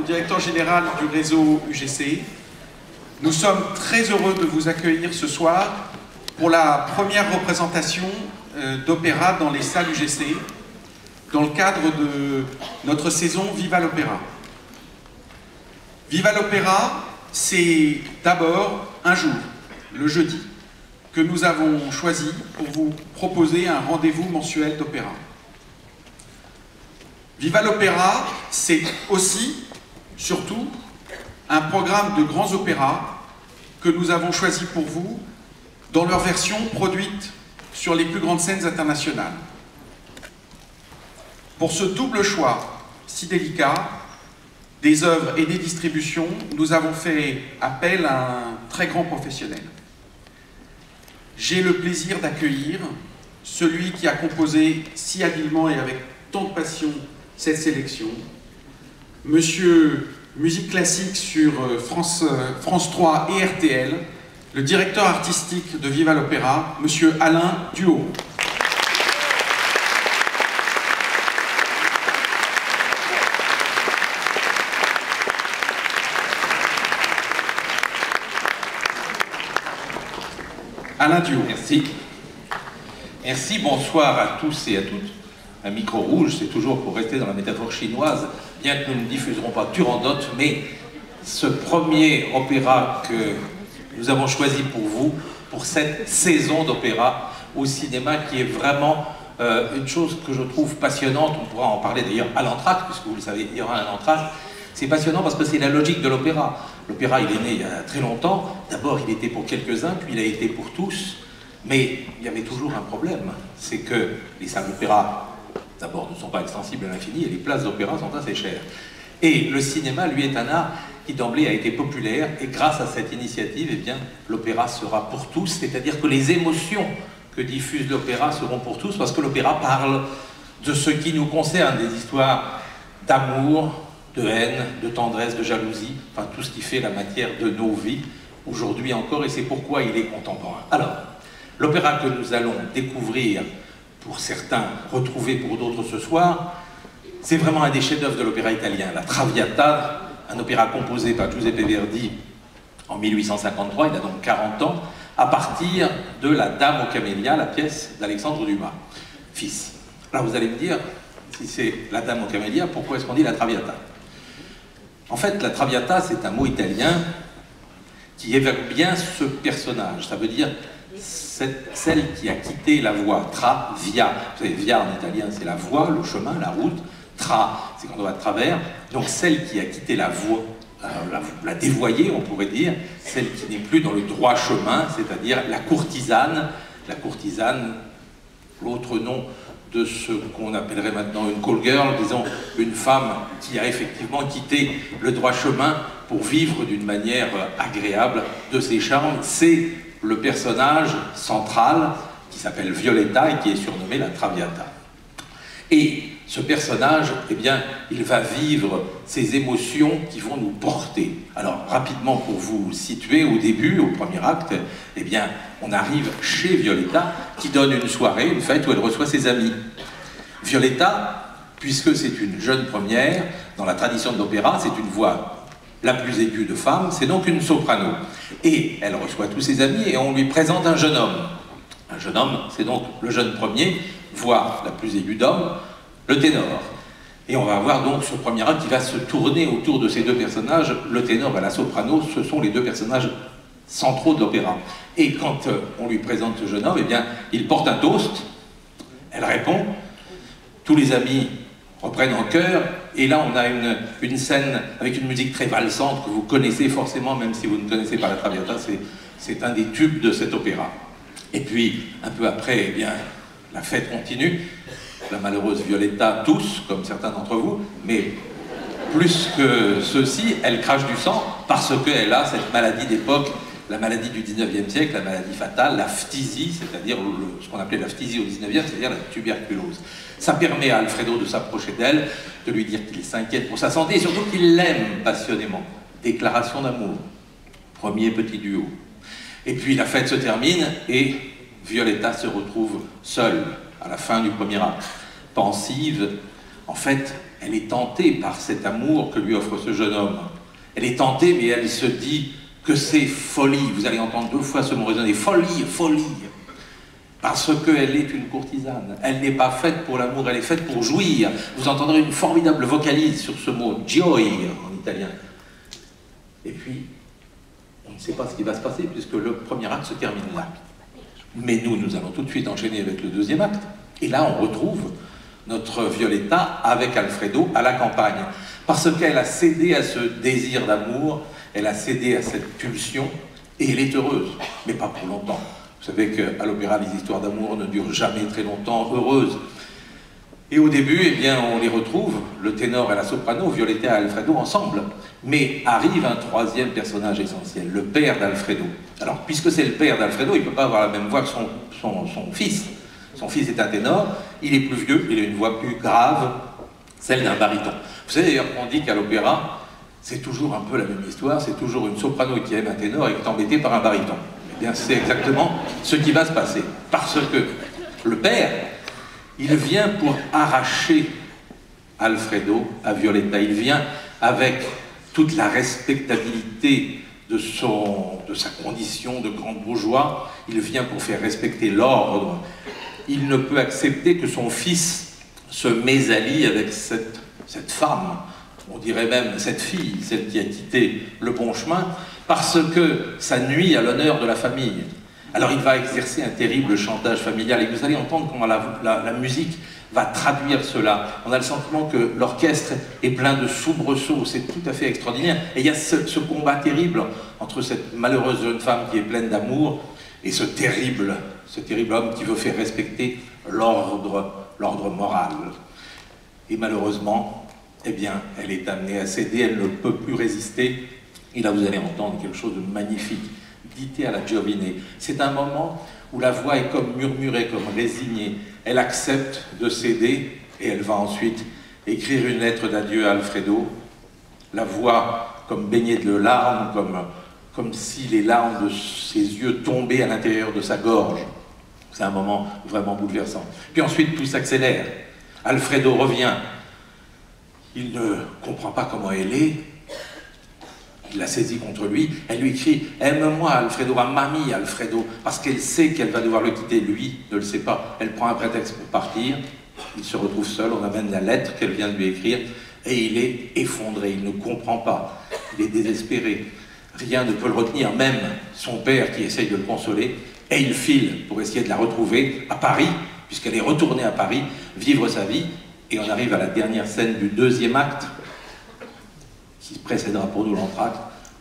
le directeur général du réseau UGC. Nous sommes très heureux de vous accueillir ce soir pour la première représentation d'opéra dans les salles UGC, dans le cadre de notre saison Viva l'Opéra. Viva l'Opéra, c'est d'abord un jour, le jeudi, que nous avons choisi pour vous proposer un rendez-vous mensuel d'opéra. Viva l'Opéra, c'est aussi, surtout, un programme de grands opéras que nous avons choisi pour vous dans leur version produite sur les plus grandes scènes internationales. Pour ce double choix si délicat, des œuvres et des distributions, nous avons fait appel à un très grand professionnel. J'ai le plaisir d'accueillir celui qui a composé si habilement et avec tant de passion cette sélection, Monsieur Musique Classique sur France 3 et RTL, le directeur artistique de Viva l'Opéra, Monsieur Alain Duhaut. Alain Duhaut. Merci. Merci, bonsoir à tous et à toutes. Un micro rouge, c'est toujours pour rester dans la métaphore chinoise, bien que nous ne diffuserons pas Turandot, mais ce premier opéra que nous avons choisi pour vous, pour cette saison d'opéra au cinéma, qui est vraiment une chose que je trouve passionnante. On pourra en parler d'ailleurs à l'entracte, puisque vous le savez, il y aura un entracte. C'est passionnant parce que c'est la logique de l'opéra. L'opéra, il est né il y a très longtemps. D'abord, il était pour quelques-uns, puis il a été pour tous. Mais il y avait toujours un problème. C'est que les salles d'opéra, d'abord, ne sont pas extensibles à l'infini, et les places d'opéra sont assez chères. Et le cinéma, lui, est un art qui d'emblée a été populaire, et grâce à cette initiative, eh bien, l'opéra sera pour tous, c'est-à-dire que les émotions que diffuse l'opéra seront pour tous, parce que l'opéra parle de ce qui nous concerne, des histoires d'amour, de haine, de tendresse, de jalousie, enfin tout ce qui fait la matière de nos vies, aujourd'hui encore, et c'est pourquoi il est contemporain. Alors, l'opéra que nous allons découvrir, pour certains, retrouver pour d'autres ce soir, c'est vraiment un des chefs-d'œuvre de l'opéra italien, la Traviata, un opéra composé par Giuseppe Verdi en 1853, il a donc 40 ans, à partir de La Dame aux Camélias, la pièce d'Alexandre Dumas, fils. Alors vous allez me dire, si c'est La Dame aux Camélias, pourquoi est-ce qu'on dit la Traviata? En fait, la Traviata, c'est un mot italien qui évoque bien ce personnage, ça veut dire celle qui a quitté la voie, tra, via. Vous savez, via en italien, c'est la voie, le chemin, la route. Tra, c'est quand on va de travers. Donc celle qui a quitté la voie, la dévoyée, on pourrait dire, celle qui n'est plus dans le droit chemin, c'est-à-dire la courtisane. La courtisane, l'autre nom de ce qu'on appellerait maintenant une call girl, disons une femme qui a effectivement quitté le droit chemin pour vivre d'une manière agréable de ses charmes. C'est le personnage central qui s'appelle Violetta et qui est surnommé la Traviata. Et ce personnage, eh bien, il va vivre ces émotions qui vont nous porter. Alors, rapidement, pour vous situer, au début, au premier acte, eh bien, on arrive chez Violetta, qui donne une soirée, une fête où elle reçoit ses amis. Violetta, puisque c'est une jeune première, dans la tradition de l'opéra, c'est une voix la plus aiguë de femme, c'est donc une soprano. Et elle reçoit tous ses amis et on lui présente un jeune homme. Un jeune homme, c'est donc le jeune premier, voix la plus aiguë d'homme, le ténor. Et on va avoir donc ce premier acte qui va se tourner autour de ces deux personnages, le ténor et la soprano, ce sont les deux personnages centraux de l'opéra. Et quand on lui présente ce jeune homme, eh bien, il porte un toast, elle répond, tous les amis reprennent en chœur, et là on a une scène avec une musique très valsante que vous connaissez forcément, même si vous ne connaissez pas la Traviata, c'est un des tubes de cet opéra. Et puis, un peu après, eh bien, la fête continue, la malheureuse Violetta tousse, comme certains d'entre vous, mais plus que ceci, elle crache du sang parce qu'elle a cette maladie d'époque, la maladie du 19e siècle, la maladie fatale, la phtisie, c'est-à-dire ce qu'on appelait la phtisie au 19e, c'est-à-dire la tuberculose. Ça permet à Alfredo de s'approcher d'elle, de lui dire qu'il s'inquiète pour sa santé et surtout qu'il l'aime passionnément. Déclaration d'amour, premier petit duo. Et puis la fête se termine et Violetta se retrouve seule à la fin du premier acte, pensive. En fait, elle est tentée par cet amour que lui offre ce jeune homme. Elle est tentée, mais elle se dit que c'est folie. Vous allez entendre 2 fois ce mot résonner, folie, folie. Parce qu'elle est une courtisane. Elle n'est pas faite pour l'amour, elle est faite pour jouir. Vous entendrez une formidable vocalise sur ce mot, gioi en italien. Et puis, on ne sait pas ce qui va se passer, puisque le premier acte se termine là. Mais nous allons tout de suite enchaîner avec le deuxième acte. Et là, on retrouve notre Violetta avec Alfredo à la campagne. Parce qu'elle a cédé à ce désir d'amour, elle a cédé à cette pulsion, et elle est heureuse, mais pas pour longtemps. Vous savez qu'à l'opéra, les histoires d'amour ne durent jamais très longtemps heureuses. Et au début, eh bien, on les retrouve, le ténor et la soprano, Violetta et Alfredo, ensemble. Mais arrive un troisième personnage essentiel, le père d'Alfredo. Alors, puisque c'est le père d'Alfredo, il ne peut pas avoir la même voix que son fils. Son fils est un ténor, il est plus vieux, il a une voix plus grave, celle d'un baryton. Vous savez d'ailleurs qu'on dit qu'à l'opéra, c'est toujours un peu la même histoire, c'est toujours une soprano qui aime un ténor et qui est embêtée par un baryton. Eh bien, c'est exactement ce qui va se passer. Parce que le père, il vient pour arracher Alfredo à Violetta. Il vient avec toute la respectabilité de sa condition de grand bourgeois. Il vient pour faire respecter l'ordre. Il ne peut accepter que son fils se mésallie avec cette femme, on dirait même cette fille, celle qui a quitté le bon chemin, parce que ça nuit à l'honneur de la famille. Alors il va exercer un terrible chantage familial, et vous allez entendre comment la musique va traduire cela. On a le sentiment que l'orchestre est plein de soubresauts, c'est tout à fait extraordinaire. Et il y a ce combat terrible entre cette malheureuse jeune femme qui est pleine d'amour et ce terrible homme qui veut faire respecter l'ordre moral. Et malheureusement, eh bien, elle est amenée à céder, elle ne peut plus résister. Et là, vous allez entendre quelque chose de magnifique, dité à la Giovine. C'est un moment où la voix est comme murmurée, comme résignée. Elle accepte de céder et elle va ensuite écrire une lettre d'adieu à Alfredo. La voix comme baignée de larmes, comme si les larmes de ses yeux tombaient à l'intérieur de sa gorge. C'est un moment vraiment bouleversant. Puis ensuite, tout s'accélère. Alfredo revient. Il ne comprend pas comment elle est. Il la saisit contre lui. Elle lui crie « Aime-moi, Alfredo, mamie, Alfredo », parce qu'elle sait qu'elle va devoir le quitter. Lui ne le sait pas. Elle prend un prétexte pour partir. Il se retrouve seul. On amène la lettre qu'elle vient de lui écrire. Et il est effondré. Il ne comprend pas. Il est désespéré. Rien ne peut le retenir, même son père qui essaye de le consoler. Et il file pour essayer de la retrouver à Paris, puisqu'elle est retournée à Paris, vivre sa vie. Et on arrive à la dernière scène du deuxième acte, qui précédera pour nous l'entracte.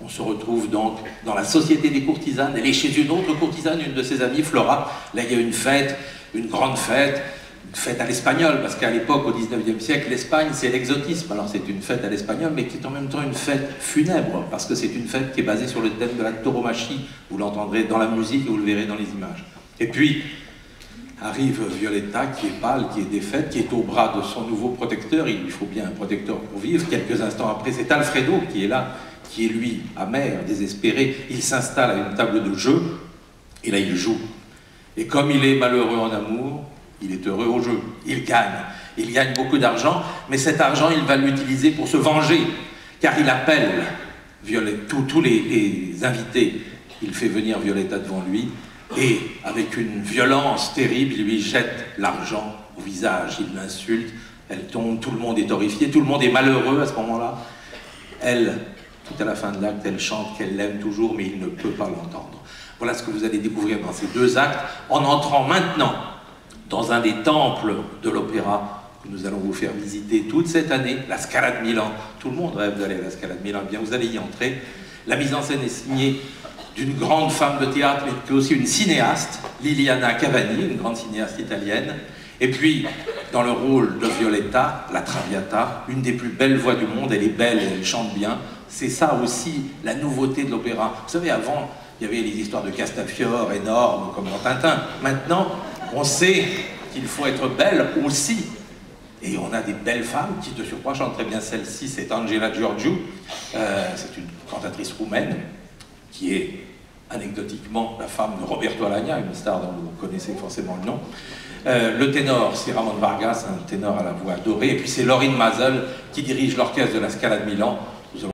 On se retrouve donc dans la société des courtisanes. Elle est chez une autre courtisane, une de ses amies, Flora. Là, il y a une fête, une grande fête, une fête à l'espagnol, parce qu'à l'époque, au 19e siècle, l'Espagne, c'est l'exotisme. Alors c'est une fête à l'espagnol, mais qui est en même temps une fête funèbre, parce que c'est une fête qui est basée sur le thème de la tauromachie. Vous l'entendrez dans la musique et vous le verrez dans les images. Et puis, arrive Violetta, qui est pâle, qui est défaite, qui est au bras de son nouveau protecteur. Il lui faut bien un protecteur pour vivre. Quelques instants après, c'est Alfredo qui est là, qui est lui, amer, désespéré. Il s'installe à une table de jeu, et là, il joue. Et comme il est malheureux en amour, il est heureux au jeu. Il gagne beaucoup d'argent, mais cet argent, il va l'utiliser pour se venger, car il appelle tous les invités. Il fait venir Violetta devant lui, et avec une violence terrible, il lui jette l'argent au visage. Il l'insulte, elle tombe, tout le monde est horrifié, tout le monde est malheureux à ce moment-là. Elle, tout à la fin de l'acte, elle chante qu'elle l'aime toujours, mais il ne peut pas l'entendre. Voilà ce que vous allez découvrir dans ces deux actes, en entrant maintenant dans un des temples de l'opéra que nous allons vous faire visiter toute cette année, la Scala de Milan. Tout le monde rêve d'aller à la Scala de Milan. Eh bien, vous allez y entrer. La mise en scène est signée d'une grande femme de théâtre, mais qui est aussi une cinéaste, Liliana Cavani, une grande cinéaste italienne. Et puis, dans le rôle de Violetta, la Traviata, une des plus belles voix du monde. Elle est belle, elle chante bien. C'est ça aussi la nouveauté de l'opéra. Vous savez, avant, il y avait les histoires de Castafiore énormes, comme dans Tintin. Maintenant, on sait qu'il faut être belle aussi. Et on a des belles femmes qui, de surcroît, chantent très bien. Celle-ci, c'est Angela Giorgiou. C'est une cantatrice roumaine qui est anecdotiquement la femme de Roberto Alagna, une star dont vous connaissez forcément le nom. Le ténor, c'est Ramon Vargas, un ténor à la voix dorée, et puis c'est Lorin Maazel qui dirige l'orchestre de la Scala de Milan,